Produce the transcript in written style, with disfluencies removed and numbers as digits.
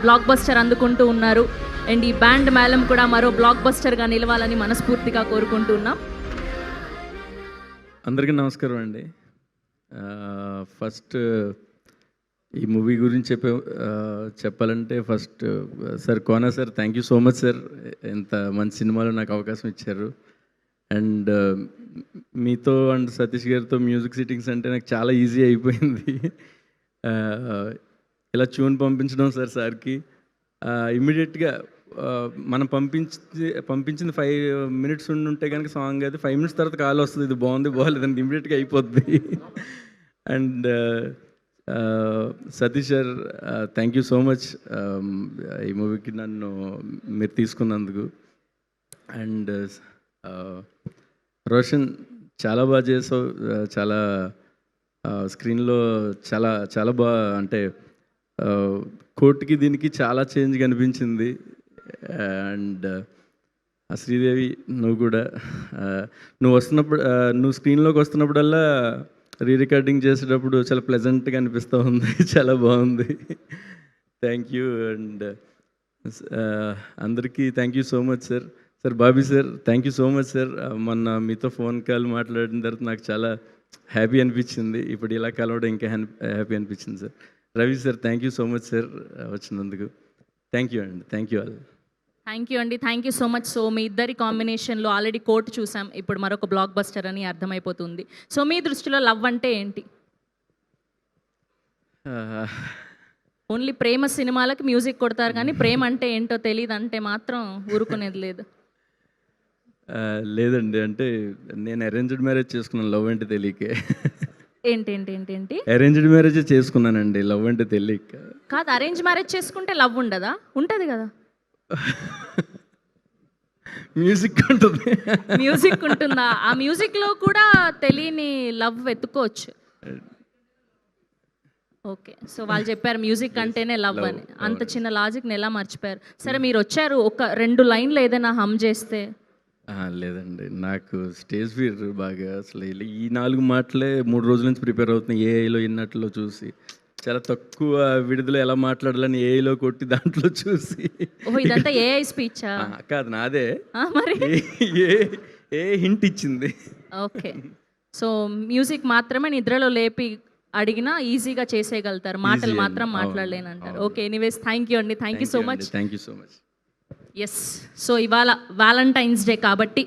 Block buster అందుకుంటూ ఉన్నారు. And ఈ బ్యాండ్ మేళం కూడా మరో బ్లాక్ బస్టర్గా నిలవాలని మనస్ఫూర్తిగా కోరుకుంటూ ఉన్నాం. అందరికీ నమస్కారం అండి. ఫస్ట్ ఈ మూవీ గురించి చెప్పాలంటే first sir Kona sir, thank you so much sir. ఇంత మంచి సినిమాలో నాకు అవకాశం ఇచ్చారు. అండ్ మీతో అండ్ సతీష్ గారితో మ్యూజిక్ సిట్టింగ్స్ అంటే నాకు చాలా ఈజీ అయిపోయింది. ఇలా ట్యూన్ పంపించడం సార్కి ఇమ్మీడియట్గా మనం పంపించింది 5 minutes ఉంటే కనుక సాంగ్ అది 5 minutes తర్వాత కాల్ వస్తుంది, ఇది బాగుంది బాగాలేదండి ఇమ్మీడియట్గా అయిపోద్ది. And Satish sir, thank you so much ఈ మూవీకి నన్ను మీరు తీసుకున్నందుకు. అండ్ రోషన్, చాలా బాగా చేసావు. చాలా స్క్రీన్లో చాలా చాలా బాగా, అంటే కోర్టుకి దీనికి చాలా చేంజ్ కనిపించింది. అండ్ శ్రీదేవి, నువ్వు కూడా నువ్వు స్క్రీన్లోకి వస్తున్నప్పుడల్లా రికార్డింగ్ చేసేటప్పుడు చాలా ప్లెజెంట్గా అనిపిస్తూ ఉంది. చాలా బాగుంది. Thank you. అండ్ అందరికీ thank you so much sir. Sir Bobby sir, thank you so much sir. మొన్న మీతో ఫోన్ కాల్ మాట్లాడిన తర్వాత నాకు చాలా హ్యాపీ అనిపించింది. ఇప్పుడు ఇలా కలవడం ఇంకా హ్యాపీ అనిపించింది sir. Ravi sir, thank you so much sir వచ్చినందుకు. థ్యాంక్ యూ అండి. Thank you all. Thank you అండి. Thank you so much. So మీ ఇద్దరి కాంబినేషన్లో ఆల్రెడీ కోర్టు చూసాం, ఇప్పుడు మరొక బ్లాక్ బస్టర్ అని అర్థమైపోతుంది. సో మీ దృష్టిలో లవ్ అంటే ఏంటి? ఓన్లీ ప్రేమ సినిమాలకి మ్యూజిక్ కొడతారు కానీ ప్రేమ అంటే ఏంటో తెలియదు అంటే మాత్రం ఊరుకునేది లేదు. లేదండి, అంటే నేను అరేంజ్డ్ మ్యారేజ్ చేసుకున్నాను, లవ్ అంటే తెలియకే. ఏంటి అరేంజ్డ్ మ్యారేజ్ చేసుకున్నానండి, లవ్ అంటే తెలియక కాదు. అరేంజ్ మ్యారేజ్ చేసుకుంటే లవ్ ఉండదా? ఉంటుంది కదా. మ్యూజిక్ ఉంటుంది. మ్యూజిక్ ఉంటుందా? ఆ మ్యూజిక్లో కూడా తెలియని లవ్ వెతుక్కోవచ్చు. ఓకే, సో వాళ్ళు చెప్పారు మ్యూజిక్ అంటేనే లవ్ అని. అంత చిన్న లాజిక్ని ఎలా మర్చిపోయారు? సరే, మీరు వచ్చారు, ఒక 2 లైన్లు ఏదైనా హమ్ చేస్తే. లేదండి, నాకు స్టేజ్ ఫియర్ బాగా. అసలు ఈ 4 మాటలే 3 రోజుల నుంచి ప్రిపేర్ అవుతున్నాయి. ఏఐలో ఇన్నట్లో చూసి చాలా తక్కువ విడుదల ఎలా మాట్లాడాలని ఏఐలో కొట్టి దాంట్లో చూసి. ఇదంతా ఏఐ స్పీచా? కాదు, నాదే. మరి ఏ హింట్ ఇచ్చింది. ఓకే, సో మ్యూజిక్ మాత్రమే నిద్రలో లేపి అడిగినా ఈజీగా చేసేయగలుగుతారు, మాటలు మాత్రం మాట్లాడలేనంటారు. ఓకే, ఎనీవేస్ థ్యాంక్ యూ అండి. Thank you so much. Thank you so much. Yes, so ఇవాళ వ్యాలంటైన్స్ డే కాబట్టి